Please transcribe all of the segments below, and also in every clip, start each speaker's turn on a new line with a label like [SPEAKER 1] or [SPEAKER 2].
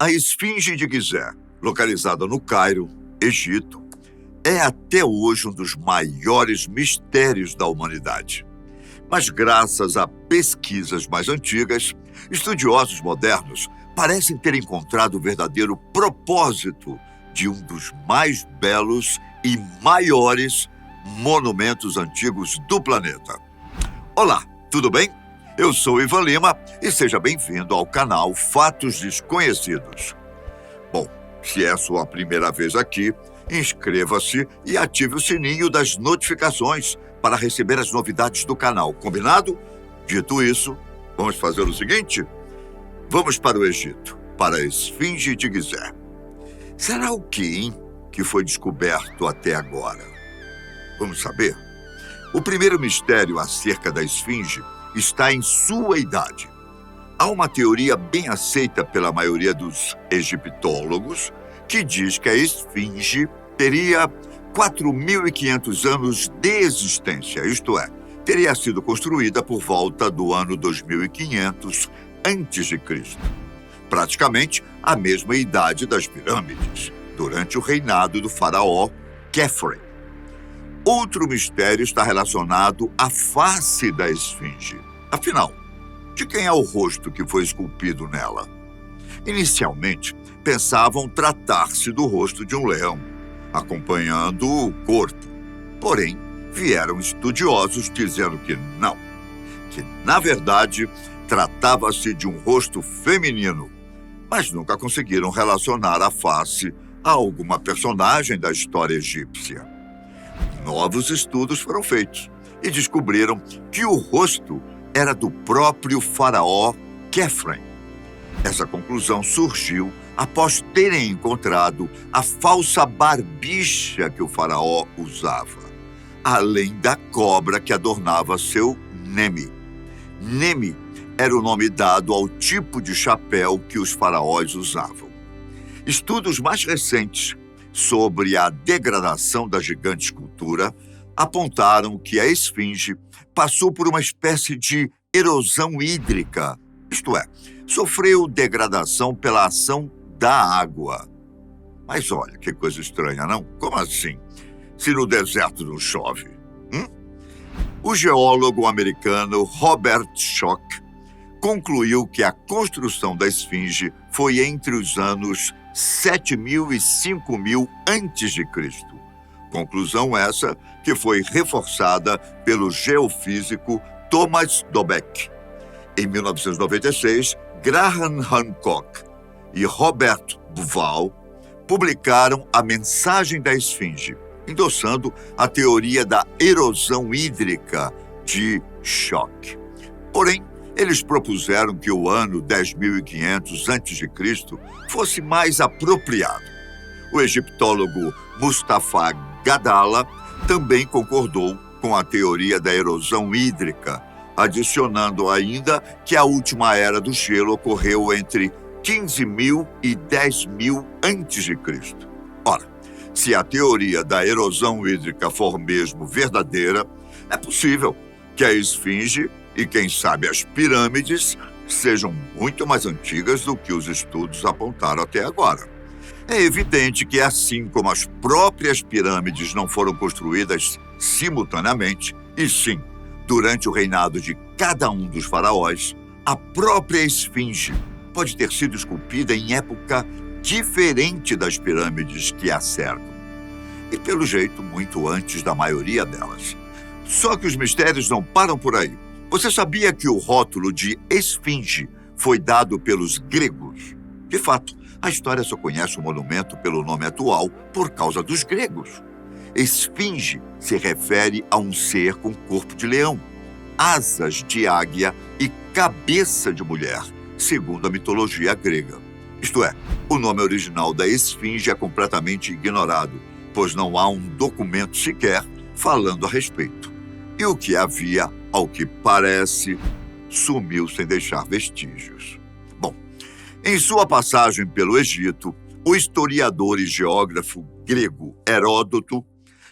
[SPEAKER 1] A Esfinge de Gizé, localizada no Cairo, Egito, é até hoje um dos maiores mistérios da humanidade. Mas graças a pesquisas mais antigas, estudiosos modernos parecem ter encontrado o verdadeiro propósito de um dos mais belos e maiores monumentos antigos do planeta. Olá, tudo bem? Eu sou Ivan Lima e seja bem-vindo ao canal Fatos Desconhecidos. Bom, se é a sua primeira vez aqui, inscreva-se e ative o sininho das notificações para receber as novidades do canal, combinado? Dito isso, vamos fazer o seguinte? Vamos para o Egito, para a Esfinge de Gizé. Será o que foi descoberto até agora? Vamos saber? O primeiro mistério acerca da Esfinge está em sua idade. Há uma teoria bem aceita pela maioria dos egiptólogos que diz que a Esfinge teria 4.500 anos de existência, isto é, teria sido construída por volta do ano 2500 a.C., praticamente a mesma idade das pirâmides, durante o reinado do faraó Khafre. Outro mistério está relacionado à face da Esfinge. Afinal, de quem é o rosto que foi esculpido nela? Inicialmente, pensavam tratar-se do rosto de um leão, acompanhando o corpo. Porém, vieram estudiosos dizendo que não, que, na verdade, tratava-se de um rosto feminino, mas nunca conseguiram relacionar a face a alguma personagem da história egípcia. Novos estudos foram feitos e descobriram que o rosto era do próprio faraó Khafre. Essa conclusão surgiu após terem encontrado a falsa barbicha que o faraó usava, além da cobra que adornava seu nemi. Nemi era o nome dado ao tipo de chapéu que os faraós usavam. Estudos mais recentes sobre a degradação da gigante escultura apontaram que a Esfinge passou por uma espécie de erosão hídrica, isto é, sofreu degradação pela ação da água. Mas olha, que coisa estranha, não? Como assim? Se no deserto não chove? O geólogo americano Robert Schoch concluiu que a construção da Esfinge foi entre os anos 7.000 e 5.000 a.C. Conclusão essa que foi reforçada pelo geofísico Thomas Dobek. Em 1996, Graham Hancock e Robert Bauval publicaram A Mensagem da Esfinge, endossando a teoria da erosão hídrica de Schoch. Porém, eles propuseram que o ano 10.500 a.C. fosse mais apropriado. O egiptólogo Mustafa Gadala também concordou com a teoria da erosão hídrica, adicionando ainda que a última era do gelo ocorreu entre 15.000 e 10.000 a.C. Ora, se a teoria da erosão hídrica for mesmo verdadeira, é possível que a Esfinge e, quem sabe, as pirâmides sejam muito mais antigas do que os estudos apontaram até agora. É evidente que, assim como as próprias pirâmides não foram construídas simultaneamente, e sim, durante o reinado de cada um dos faraós, a própria Esfinge pode ter sido esculpida em época diferente das pirâmides que a cercam. E, pelo jeito, muito antes da maioria delas. Só que os mistérios não param por aí. Você sabia que o rótulo de Esfinge foi dado pelos gregos? De fato, a história só conhece o monumento pelo nome atual por causa dos gregos. Esfinge se refere a um ser com corpo de leão, asas de águia e cabeça de mulher, segundo a mitologia grega. Isto é, o nome original da Esfinge é completamente ignorado, pois não há um documento sequer falando a respeito. E o que havia, ao que parece, sumiu sem deixar vestígios. Bom, em sua passagem pelo Egito, o historiador e geógrafo grego Heródoto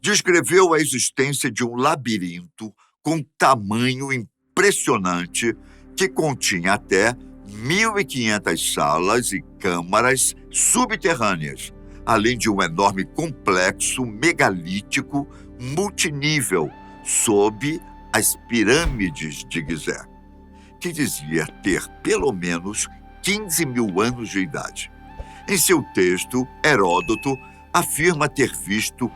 [SPEAKER 1] descreveu a existência de um labirinto com tamanho impressionante que continha até 1.500 salas e câmaras subterrâneas, além de um enorme complexo megalítico multinível sob as pirâmides de Gizé, que dizia ter pelo menos 15 mil anos de idade. Em seu texto, Heródoto afirma ter visto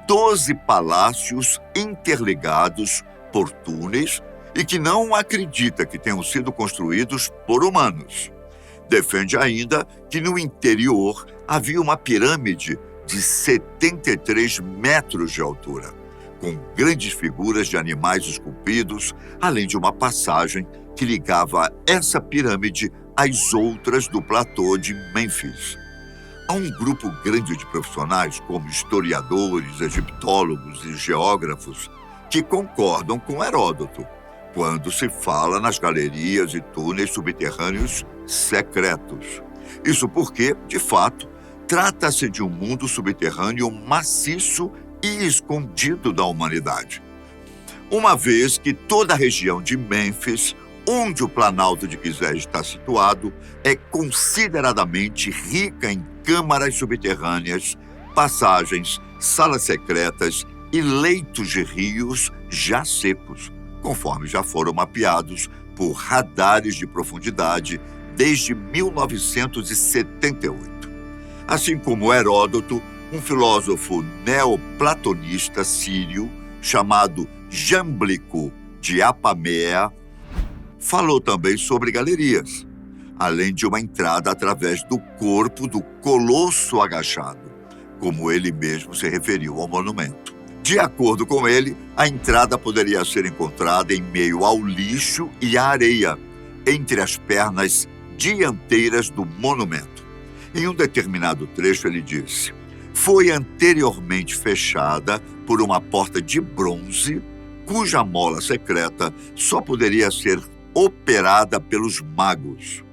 [SPEAKER 1] 12 palácios interligados por túneis e que não acredita que tenham sido construídos por humanos. Defende ainda que no interior havia uma pirâmide de 73 metros de altura, com grandes figuras de animais esculpidos, além de uma passagem que ligava essa pirâmide às outras do platô de Mênfis. Há um grupo grande de profissionais, como historiadores, egiptólogos e geógrafos, que concordam com Heródoto quando se fala nas galerias e túneis subterrâneos secretos. Isso porque, de fato, trata-se de um mundo subterrâneo maciço e escondido da humanidade. Uma vez que toda a região de Mênfis, onde o Planalto de Gizé está situado, é consideradamente rica em câmaras subterrâneas, passagens, salas secretas e leitos de rios já secos, conforme já foram mapeados por radares de profundidade desde 1978. Assim como Heródoto, um filósofo neoplatonista sírio chamado Jâmblico de Apamea falou também sobre galerias, além de uma entrada através do corpo do colosso agachado, como ele mesmo se referiu ao monumento. De acordo com ele, a entrada poderia ser encontrada em meio ao lixo e à areia, entre as pernas dianteiras do monumento. Em um determinado trecho ele disse: "Foi anteriormente fechada por uma porta de bronze, cuja mola secreta só poderia ser operada pelos magos.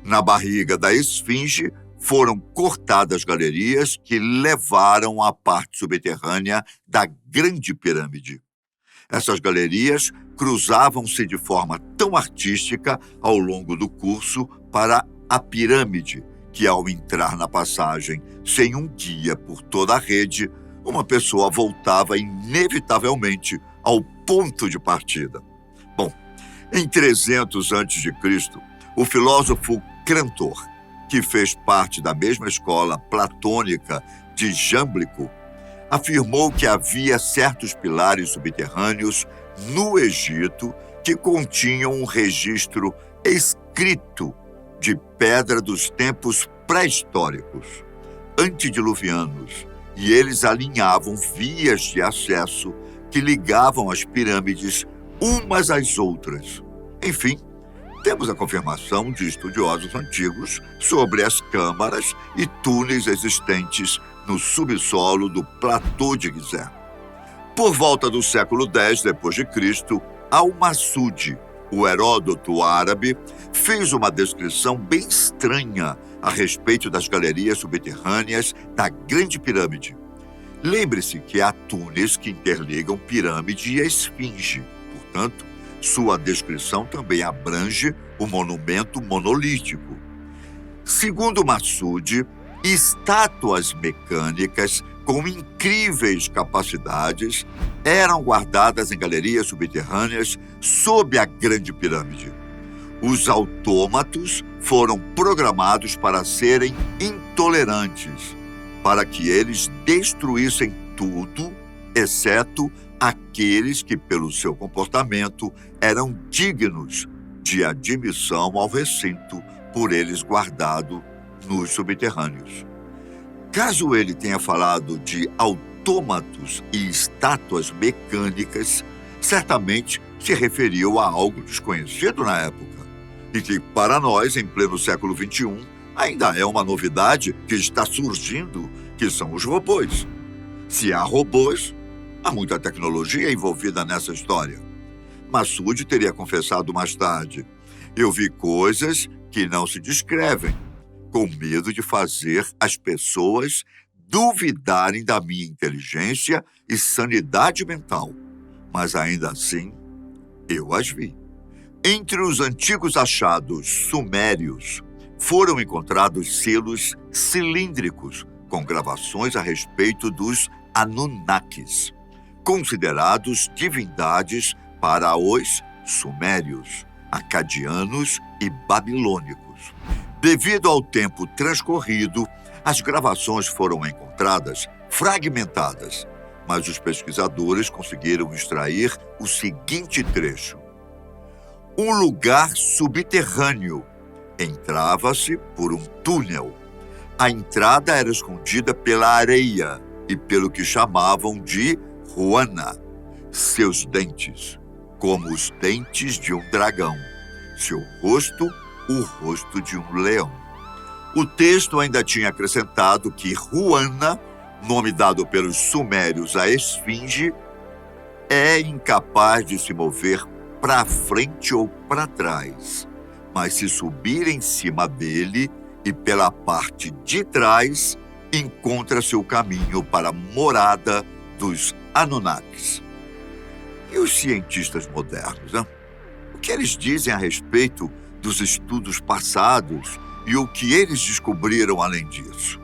[SPEAKER 1] Na barriga da esfinge foram cortadas galerias que levaram à parte subterrânea da Grande Pirâmide. Essas galerias cruzavam-se de forma tão artística ao longo do curso para a pirâmide, que ao entrar na passagem sem um guia por toda a rede, uma pessoa voltava inevitavelmente ao ponto de partida." Bom, em 300 a.C., o filósofo Crantor, que fez parte da mesma escola platônica de Jâmblico, afirmou que havia certos pilares subterrâneos no Egito que continham um registro escrito de pedra dos tempos pré-históricos, antediluvianos, e eles alinhavam vias de acesso que ligavam as pirâmides umas às outras. Enfim, temos a confirmação de estudiosos antigos sobre as câmaras e túneis existentes no subsolo do platô de Gizé. Por volta do século X d.C., Al-Masudi, o Heródoto árabe, fez uma descrição bem estranha a respeito das galerias subterrâneas da Grande Pirâmide. Lembre-se que há túneis que interligam pirâmide e a esfinge. Portanto, sua descrição também abrange o monumento monolítico. Segundo Masudi, estátuas mecânicas com incríveis capacidades eram guardadas em galerias subterrâneas sob a Grande Pirâmide. Os autômatos foram programados para serem intolerantes, para que eles destruíssem tudo, exceto aqueles que, pelo seu comportamento, eram dignos de admissão ao recinto por eles guardado nos subterrâneos. Caso ele tenha falado de autômatos e estátuas mecânicas, certamente se referiu a algo desconhecido na época e que, para nós, em pleno século XXI, ainda é uma novidade que está surgindo, que são os robôs. Se há robôs, há muita tecnologia envolvida nessa história. Masudi teria confessado mais tarde: "Eu vi coisas que não se descrevem, com medo de fazer as pessoas duvidarem da minha inteligência e sanidade mental. Mas ainda assim, eu as vi." Entre os antigos achados sumérios, foram encontrados selos cilíndricos com gravações a respeito dos Anunnakis, considerados divindades para os sumérios, acadianos e babilônicos. Devido ao tempo transcorrido, as gravações foram encontradas fragmentadas, mas os pesquisadores conseguiram extrair o seguinte trecho: um lugar subterrâneo. Entrava-se por um túnel. A entrada era escondida pela areia e pelo que chamavam de Ruana. Seus dentes, como os dentes de um dragão. Seu rosto, o rosto de um leão. O texto ainda tinha acrescentado que Ruana, nome dado pelos sumérios à esfinge, é incapaz de se mover para frente ou para trás, mas se subir em cima dele e pela parte de trás, encontra seu caminho para a morada dos Anunnakis. E os cientistas modernos, hein? O que eles dizem a respeito dos estudos passados e o que eles descobriram além disso?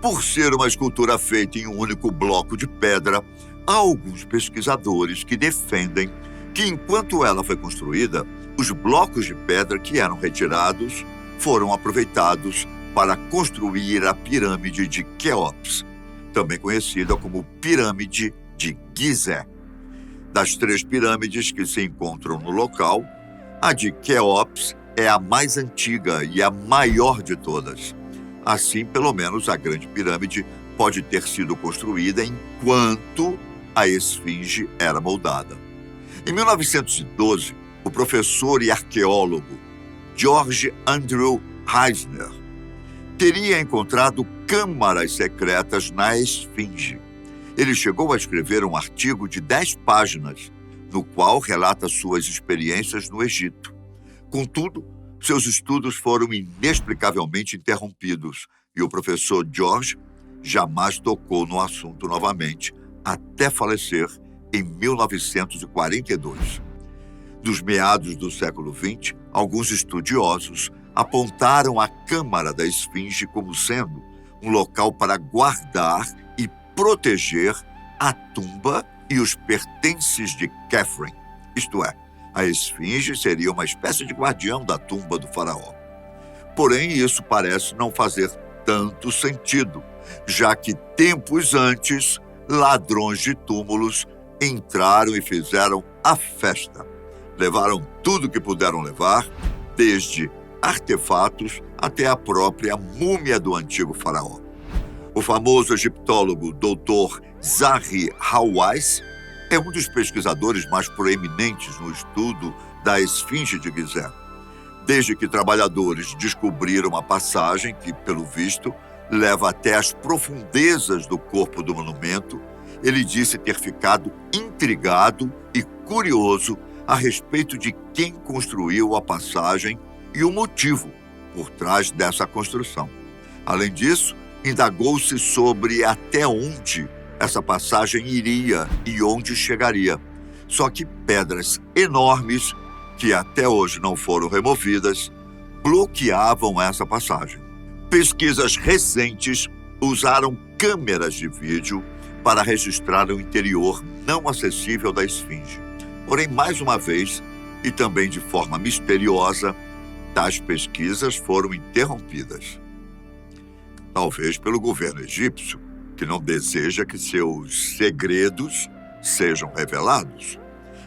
[SPEAKER 1] Por ser uma escultura feita em um único bloco de pedra, há alguns pesquisadores que defendem que, enquanto ela foi construída, os blocos de pedra que eram retirados foram aproveitados para construir a pirâmide de Quéops, também conhecida como Pirâmide de Gizé. Das 3 pirâmides que se encontram no local, a de Quéops é a mais antiga e a maior de todas. Assim, pelo menos, a Grande Pirâmide pode ter sido construída enquanto a esfinge era moldada. Em 1912, o professor e arqueólogo George Andrew Eisner teria encontrado câmaras secretas na esfinge. Ele chegou a escrever um artigo de 10 páginas, no qual relata suas experiências no Egito. Contudo, seus estudos foram inexplicavelmente interrompidos e o professor George jamais tocou no assunto novamente, até falecer em 1942. Dos meados do século XX, alguns estudiosos apontaram a Câmara da Esfinge como sendo um local para guardar e proteger a tumba e os pertences de Khafre, isto é, a Esfinge seria uma espécie de guardião da tumba do faraó. Porém, isso parece não fazer tanto sentido, já que tempos antes, ladrões de túmulos entraram e fizeram a festa. Levaram tudo que puderam levar, desde artefatos até a própria múmia do antigo faraó. O famoso egiptólogo Dr. Zahi Hawass é um dos pesquisadores mais proeminentes no estudo da esfinge de Gizé. Desde que trabalhadores descobriram a passagem que, pelo visto, leva até as profundezas do corpo do monumento, ele disse ter ficado intrigado e curioso a respeito de quem construiu a passagem e o motivo por trás dessa construção. Além disso, indagou-se sobre até onde essa passagem iria e onde chegaria. Só que pedras enormes, que até hoje não foram removidas, bloqueavam essa passagem. Pesquisas recentes usaram câmeras de vídeo para registrar o interior não acessível da esfinge. Porém, mais uma vez, e também de forma misteriosa, tais pesquisas foram interrompidas. Talvez pelo governo egípcio, que não deseja que seus segredos sejam revelados.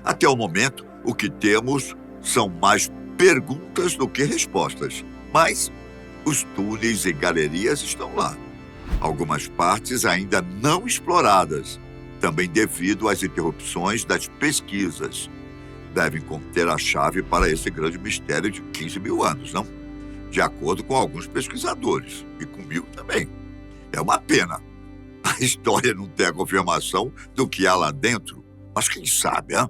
[SPEAKER 1] Até o momento, o que temos são mais perguntas do que respostas, mas os túneis e galerias estão lá. Algumas partes ainda não exploradas, também devido às interrupções das pesquisas. Devem conter a chave para esse grande mistério de 15 mil anos, não? De acordo com alguns pesquisadores, e comigo também. É uma pena a história não ter a confirmação do que há lá dentro, mas quem sabe, hein?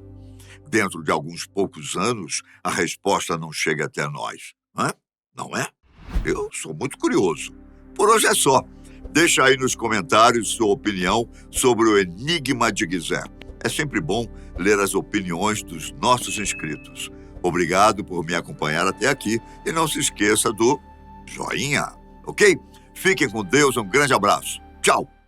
[SPEAKER 1] Dentro de alguns poucos anos, a resposta não chega até nós, hein? Não é? Eu sou muito curioso. Por hoje é só. Deixa aí nos comentários sua opinião sobre o Enigma de Gizé. É sempre bom ler as opiniões dos nossos inscritos. Obrigado por me acompanhar até aqui e não se esqueça do joinha, ok? Fiquem com Deus, um grande abraço. Tchau!